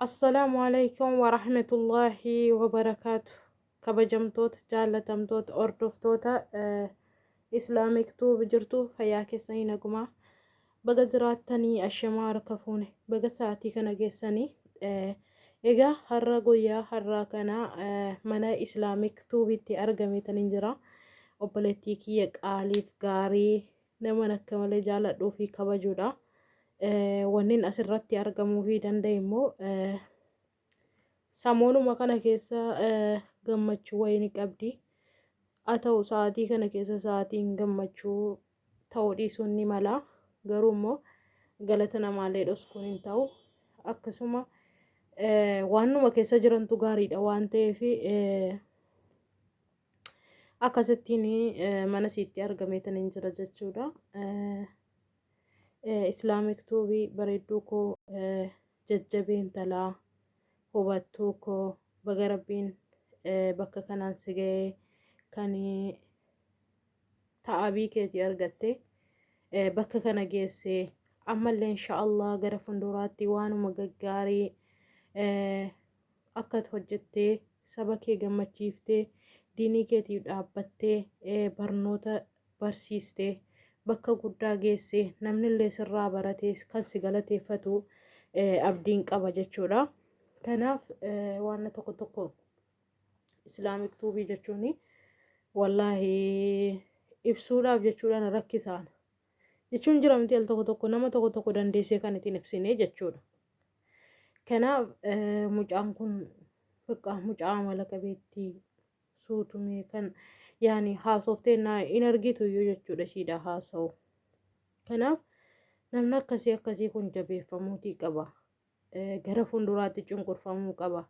السلام عليكم ورحمة الله وبركاته. كبجمتوت جالتمتوت أردفتوتا إسلامك تو بجرتو فياك سينكما بقى جراتني الشمار كفوني بقى ساعتي كان جيساني إيجا هرا قويا هرا كان منا إسلامك تو بيتي أرقمي تنجرا وبلتيكي يك آليف غاري نمنا كمالي جالت في كبجودا wannin asirratti argamuu fi danda'immoo samoonuma kana keessa gammachuu wayii qabdi. Haa ta'u sa'aatii kana keessa sa'aatiin gammachuu ta'uu dhiisuun ni mala. Garuu immoo galata namaallee dhoksuun hin ta'u. Akkasuma waanuma keessa jirantu gaariidha waan ta'eef akkasittiin mana siitti argamee tan hin jira jechuudha. Islaamik tuubii bareedduu koo jajjabeen talaa hubattuu koo baga rabbiin bakka kanaan si ga'ee kan ta'abii keetii argatte bakka kana geessee ammallee inshaallah gara fuulduraatti waanuma gaggaarii akka hojjettee saba kee gammachiiftee diinii keetiif dhaabbattee barnoota barsiistee bakka guddaa geessee namnillee sirraa baratee kan si galateeffatu abdiin qaba jechuudha. Kanaaf waan tokko tokko islaamik tuubii jechuun wallaahi ibsuudhaaf jechuudhaan rakkisaan jechuun jiramti al tokko tokko nama tokko tokko dandeessee kan ittiin ibsine jechuudha. Kanaaf mucaan kun bakka mucaa amala qabeettii suutumee kan yaani haasoftee in argitu iyyuu jechuudha shiidha haasa'u. Kanaaf namni akkasii kun jabeeffamuutii qaba. Gara fuulduraatti cunqurfamuu qaba.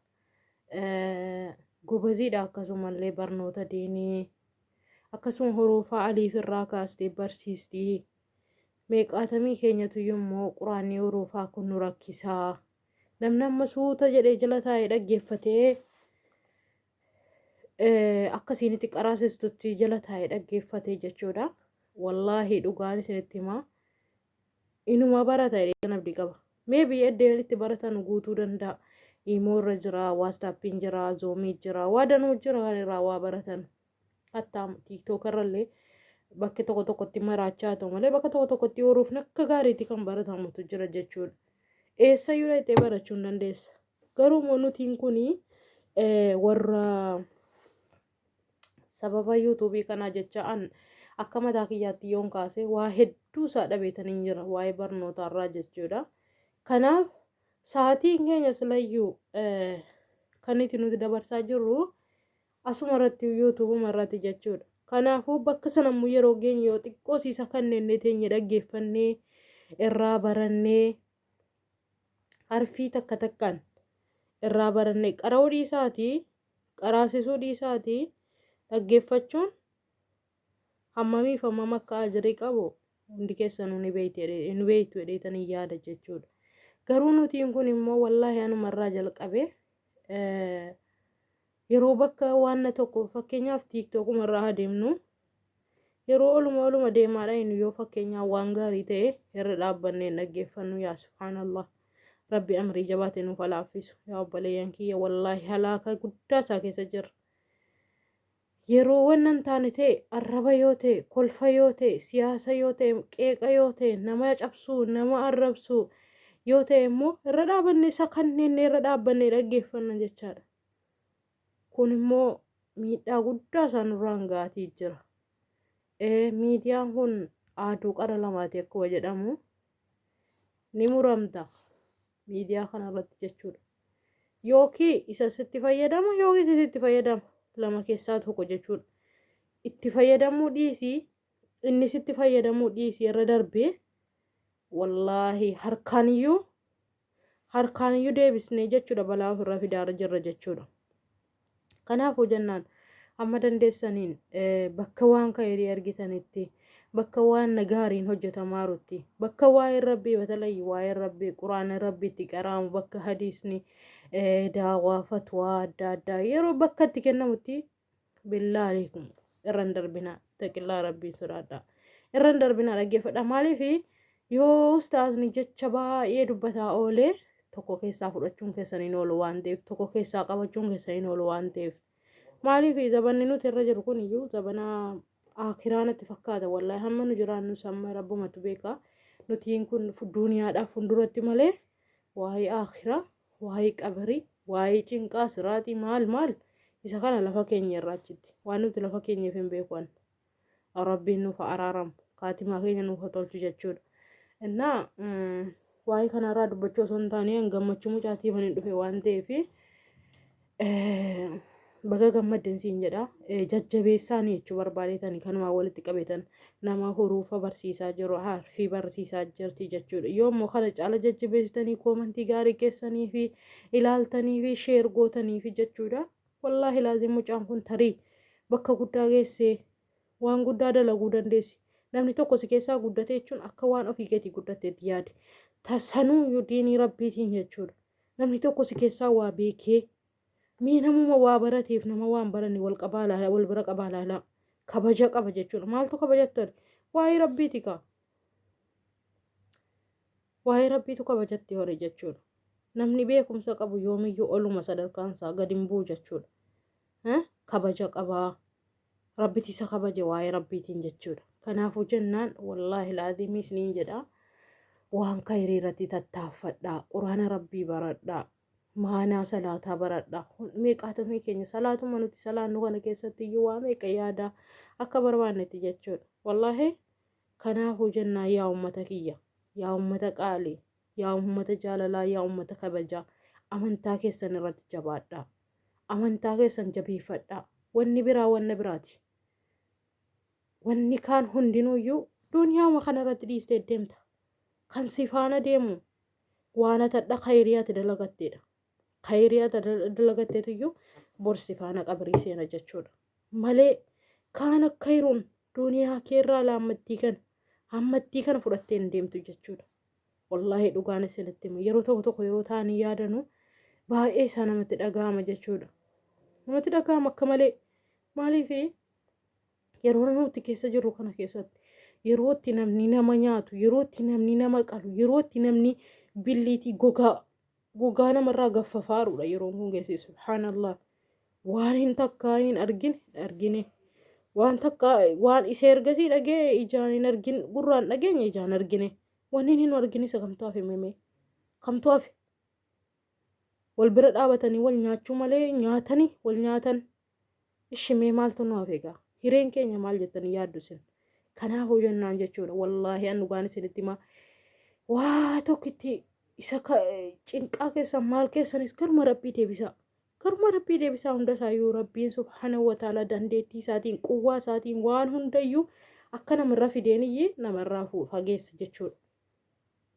Gobaziidha akkasumallee barnoota diinii akkasuma huruufaa aliif irraa kaastee barsiistii. Meeqaatamii keenyatu immoo quraanni huruufaa kun nu rakkisaa. Namni amma suuta jedhee jala taa'ee dhaggeeffatee akkasiinitti qaraasistutti jala taa'ee dhaggeeffatee jechuudha. Wallaahi dhugaan isinitti himaa inuma barata jedhee abdii qaba. Meebii eddeen itti baratan guutuu danda'a. Iimoorra jira, waastaappiin jira, zoomii jira, waa danuu jira kan irraa waa baratan. Hattaa tiiktookarrallee bakka tokko tokkotti maraachaa ta'u malee bakka tokko tokkotti horuuf akka gaariitti kan baratamutu jira jechuudha. Eessayyuu dhaqxee barachuu hin dandeessa. Garuu nutiin kuni warra sababa yuutuubii kanaa jecha akka mataa kiyyaatti yoon kaase waa hedduu isaa dhabeetanii jira waa'ee barnootaarraa jechuudha. Kanaaf sa'aatiin keenya silayyuu kan itti nuti dabarsaa jirru asuma irratti yuutuubuma irratti jechuudha. Kanaafuu bakka sanammoo yeroo geenye yoo xiqqoosiisa kanneen teenye dhaggeeffannee irraa barannee harfii takka takkaan irraa barannee qara'uu dhiisaatii qaraasisuu dhiisaatii dhaggeeffachuun hammamiif hammam akka ajirii qabu hundi keessanuu ni beektu jedheetanii yaada jechuudha. Garuu nutiin kun immoo wallaahi anumarraa jalqabee yeroo bakka waan tokko fakkeenyaaf tiiktookuma irraa adeemnu yeroo oluma deemaadha inni yoo fakkeenyaaf waan gaarii ta'e irra dhaabbannee dhaggeeffannu yaa subhaanallah rabbi amrii jabaatee nuuf laaffisu yaa obboleeyyan kiyya wallaahi halaaka guddaa isaa keessa jirra. Yeroo wannan taane ta'e arraba yoo ta'e kolfa yoo ta'e siyaasa yoo ta'e qeeqa yoo ta'e nama cabsuu nama arrabsuu yoo ta'e immoo irra dhaabannee isa kanneen irra dhaabbannee dhaggeeffanna jechaadha. Kun immoo miidhaa guddaa isaan irraan ga'atii jira. Miidiyaan kun aaduu qara lamaati akkuma jedhamu ni muramta miidiyaa kanarratti jechuudha. Yookiin isa sitti fayyadama yookiin sitti fayyadama lama keessaa tokko jechuudha. Itti fayyadamuu dhiisii inni sitti fayyadamuu dhiisii irra darbee wallaahi harkaaniyyuu deebisnee jechuudha balaa ofirraa fidaara jirra jechuudha. Kanaafuu jennaan amma dandeessaniin bakka waan ka'ee argitanitti bakka waan gaariin hojjetamaa jirutti bakka waa'ee rabbii batalay waa'ee rabbii quraana rabbiitti qaraamu bakka hadiisni daawaa fatwaa adda addaa yeroo bakka itti kennamutti billaa alaykum irran darbina taqillaa rabbii sodaadha irran darbina dhaggeeffadha maaliif yoo ustaasni jecha baay'ee dubbataa oolee tokko keessaa fudhachuun keessaniin oolu waan ta'eef tokko keessaa qabachuun keessaniin oolu waan ta'eef maaliif zabanni nuti irra jiru kun iyyuu zabana akiraanatti fakkaata wallahi hamma nu jiraannu samma rabbumatu beeka nutiin kun duuniyaadhaaf funduratti malee waa'ee akiraa waa'ee qabrii waa'ee cinqaa siraatii maal isa kana lafa keenya irraa achitti waan nuti lafa keenyaaf hin beekuan rabbiin nuuf araaramu kaatimaa keenya nuuf tolchu jechuudha. Innaa waa'ee kanarraa dubbachuu osoo hin taane gammachuu mucaatiif hin dhufe waan ta'eef baga gammadden siin jedha jajjabeessaanii jechuu barbaadeetanii kanumaa walitti qabeetan nama huruufa barsiisaa jiru harfii barsiisaa jirti jechuudha. Yoo immoo kana caala jajjabeessitanii koomantii gaarii keessanii fi ilaaltanii fi sheer gootanii fi jechuudha. Wallaahi laazim mucaan kun tarii bakka guddaa geessee waan guddaa dalaguu dandeessi. Namni tokko si keessaa guddate jechuun akka waan ofii keetii guddateetti yaade. Tasanuu diinii rabbiitiin jechuudha. Namni tokko si keessaa waa beekee mii namuma waa barateef nama waan barani wal bira qabaa laala kabaja qaba jechuudha. Maaltu kabajattan? Waa'ee rabbiiti kaa. Waa'ee rabbiitu kabajatti hore jechuudha. Namni beekumsa qabu yoomiyyuu oluma sadarkaansaa gadi hin bu'u jechuudha. Kabaja qabaa. Rabbitti isa kabaje waa'ee rabbiitiin jechuudha. Kanaafuu jennaan wallaahi laazimii isiniin jedha waan khayrii irratti tattaaffadhaa quraana rabbii baradhaa maanaa salaataa baradhaa meeqaatamii keenya salaatuma nuti salaannu kana keessatti iyyuu waa meeqa yaadaa akka barbaannetti jechuudha. Wallaahi kanaafuu jennaan yaa ummata kiyya yaa ummata qaalii yaa ummata jaalalaa yaa ummata kabajaa amantaa keessan irratti jabaadhaa amantaa keessan jabeeffadhaa. Wanni biraa wanna biraati. Wanni kaan hundinuuyyuu duuniyaama kanarratti dhiistee deemta. Kan si faana deemu waan atadha khayriyaati dalagatteedha. Khayriyaata dalagatteetiyyuu borsi faana qabrii seena jechuudha. Malee kaan akka hiruun duuniyaa keerraa hammattii kana fudhattee hin deemtu jechuudha. Wallaahi dhugaan isinitti hima yeroo tokko yeroo taanii yaadanu baay'ee isaa namatti dhaga'ama jechuudha. Namatti dhaga'ama akka malee maaliif yeroo nuti keessa jirru kana keessatti yerootti namni nama nyaatu yerootti namni nama qalu yerootti namni billiitii gogaa namarraa gaffafaaruudha yeroo kun geesse subhaanallah waan hin takkaa hin argine waan takkaa waan isa ergasii dhagee ijaan hin argin gurraan dhageenye ijaan argine wanni hin argine isa kamtu hafe meme kamtu hafe wal bira dhaabatanii wal nyaachuu malee nyaatanii wal nyaatan ishimee maaltu nu hafe egaa hireen keenya maal jettanii yaaddu isin. Kanaafuu jennaan jechuudha. Wallaahi an dhugaan isinitti himaa waa tokkitti isa cinqaa keessan maal keessanis garuma rabbii deebisaa. Garuma rabbii deebisaa hundasaayyuu rabbiin subhaanahu wa ta'aalaa dandeettii isaatiin quwwaa isaatiin waan hundayyuu akka namarraa fideeniyyi namarraa fageessa jechuudha.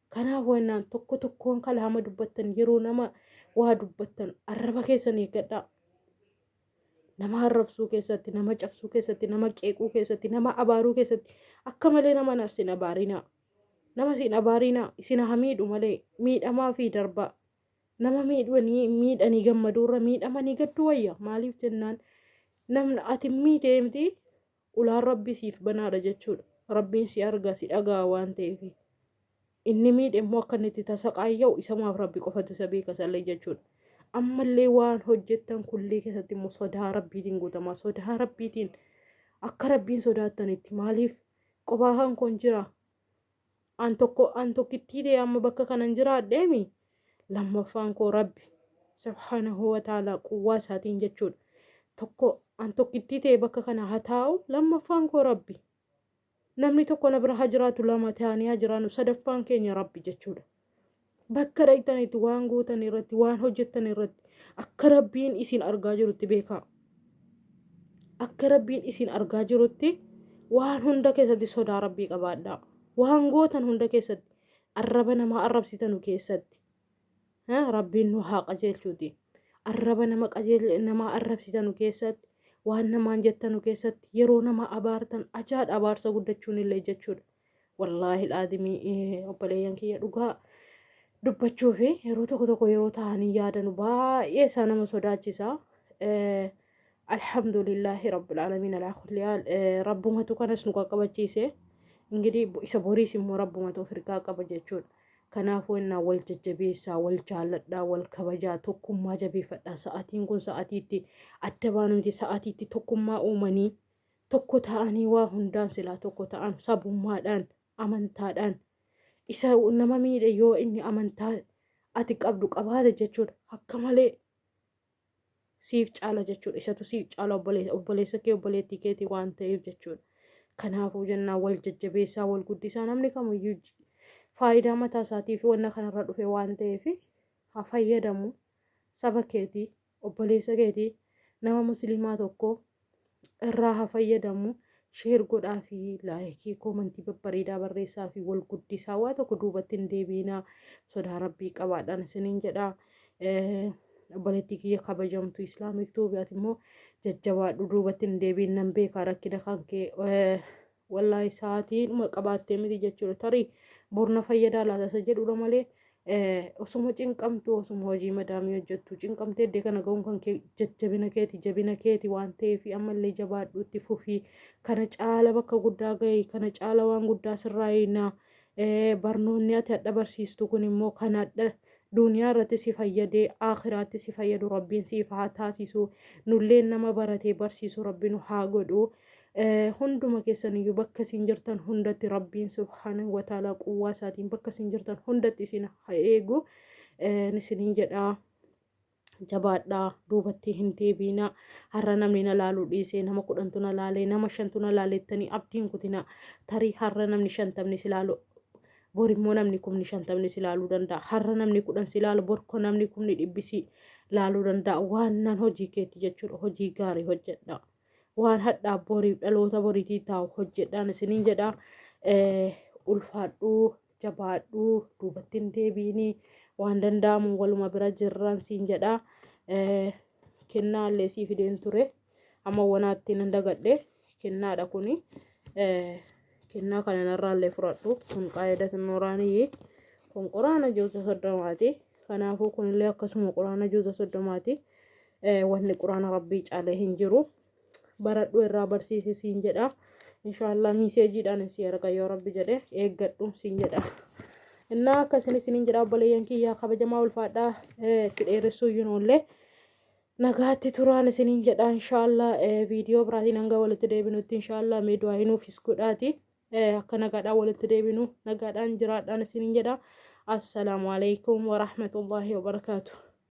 Kanaafuu jennaan tokkoon kalaama dubbattan yeroo nama waa dubbattan arraba keessan eeggadhaa. Nama arrabsuu keessatti nama cabsuu keessatti nama qeequu keessatti nama abaaruu keessatti akka malee nama narsin abaarinaa nama sin abaarinaa isin hamiidhu malee miidhamaa fi darbaa nama miidhanii gammaduurra miidhamanii gaddu wayya maaliif jennaan namni ati miidhee miti ulaan rabbi siif banaadha jechuudha. Rabbiin si arga si dhagaa waan ta'eef inni miidhe immoo akka inni itti tasaqaayya'u isamaaf rabbi qofatu isa beeka sallee jechuudha. Ammallee waan hojjettan kullee keessatti immoo sodaa rabbiitiin guutamaa sodaa rabbiitiin akka rabbiin sodaattanitti maaliif qofaa kan kun jira an tokkittii ta'e amma bakka kanan jiraadheemi lammaffaan koo rabbi subhaanahu wa ta'aalaa quwwaa isaatiin jechuudha. An tokkittii ta'e bakka kana haa taa'u lammaffaan koo rabbi namni tokko na bira haa jiraatu lama ta'anii haa jiraannu sadaffaan keenya rabbi jechuudha. Bakka dhaqxanitti waan gootan irratti waan hojjettan irratti akka rabbiin isin argaa jirutti beekaa. Akka rabbiin isin argaa jirutti waan hunda keessatti sodaa rabbii qabaadhaa. Waan gootan hunda keessatti arraba nama arrabsitanu keessatti rabbiin nu haa qajeelchuuti. Arraba nama arrabsitanu keessatti waan namaan jettanu keessatti yeroo nama abaartan ajaadha abaarsa guddachuun illee jechuudha. Wallaahi laazimii obboleeyyan kiyya dhugaa dubbachuu fi yeroo tokko yeroo ta'anii yaadanu baay'ee isaa nama sodaachisa. Alhamdulillahi rabbil aalamiin alaa kulli haal rabbumatu kanas nu qaqqabachiise. Ingidihi isa boriis immoo rabbumatu ofirraa qaba jechuudha. kanaafuu innaa wal jajjabeessaa wal jaalladhaa wal kabajaa tokkummaa jabeeffadhaa sa'aatiin kun sa'aatiitti adda baanumti sa'aatiitti tokkummaa uumanii tokko ta'anii waa hundaan silaa tokko ta'an sabummaadhaan amantaadhaan isa nama miidhe yoo inni amantaa ati qabdu qabaate jechuudha akka malee siif caala jechuudha isatu siif caala obboleessa kee obboleettii keetii waan ta'eef jechuudha. Kanaafuu jennaan wal jajjabeessaa wal guddisaa namni kamiyyuu faayidaa mataa isaatii fi wanna kanarra dhufe waan ta'eef haa fayyadamu saba keetii obboleessa keetii nama musliimaa tokko irraa haa fayyadamu sheer godhaa fi laayikii koomentii babbareedaa barreessaa fi wal guddisaa waa tokko duubatti hin deebiinaa sodaa rabbii qabaadhaan isiniin jedhaa. Obboleettii kiyya kabajamtu islaamik tuubiyaati immoo jajjabaadhu duubatti hin deebiin nan beekaa rakkina kan kee wallaahi sa'aatiin qabaattee miti jechuudha tarii borna fayyadaa laata isa jedhudha malee osuma cinqamtu osuma hojii madaamii hojjettu cinqamtee iddoo kana ga'uun kan kee jabina keeti waan ta'eef ammallee jabaadhuutti fufii kana caala bakka guddaa ga'e kana caala waan guddaa sirraa eegnaa barnoonni ati hadha barsiistu kun immoo kan hadha duniyaa irratti si fayyadee akhiraatti si fayyadu rabbiin siif haa taasisu nulleen nama baratee barsiisu rabbiin haa godhu. Hunduma keessaniyyuu bakka isin jirtan hundatti rabbiin subhaanahu wa ta'aalaa quwwaa isaatiin bakka isin jirtan hundatti isin haa eegu isiniin jedhaa. Jabaadhaa duubatti hin deebiinaa har'a namni na laaluu dhiisee nama 10tu na laalee nama 5tu na laaleettanii abdiin kutinaa tarii har'a namni 50 si laalu borimmoo namni 50 si laaluu danda'a har'a namni 10 si laalu borko namni 100 si laaluu danda'a waan nan hojii keetti jechuudha hojii gaarii hojjedhaa. Waan hadhaa boriif dhaloota boriitii taa'u hojjedhaan isiniin jedhaa. Ulfaadhuu jabaadhuu duubatti hin deebiinii waan danda'amu waluma bira jirran siin jedhaa. Kennaallee sii fideen ture amma wanaatti nan dagadhe kennaadha kuni kennaa kana narraallee fudhadhu kun qaayidatu nooraaniyyi kun quraana juuza 30 kanaafuu kunillee akkasuma quraana juuza 30 wanni quraana rabbii caalee hin jiru. Baradhu irraa barsiisi siin jedha inshallah miseejiidhaan si erga yoo rabbi jedhe eeggadhu siin jedha. Innaa akkasini isiniin jedha obboleeyyan kiyyaa kabajamaa ulfaadhaa itti dheeressuu iyyuunillee nagaatti turaan isiniin jedha inshallah viidiyoo biraatiin hanga walitti deebinutti inshallah mee du'aa hinuufis godhaati akka nagaadhaan walitti deebinu nagaadhaan jiraadhaan isiniin jedha. Assalaamu alaykum wa rahmatullahi wa barakaatuh.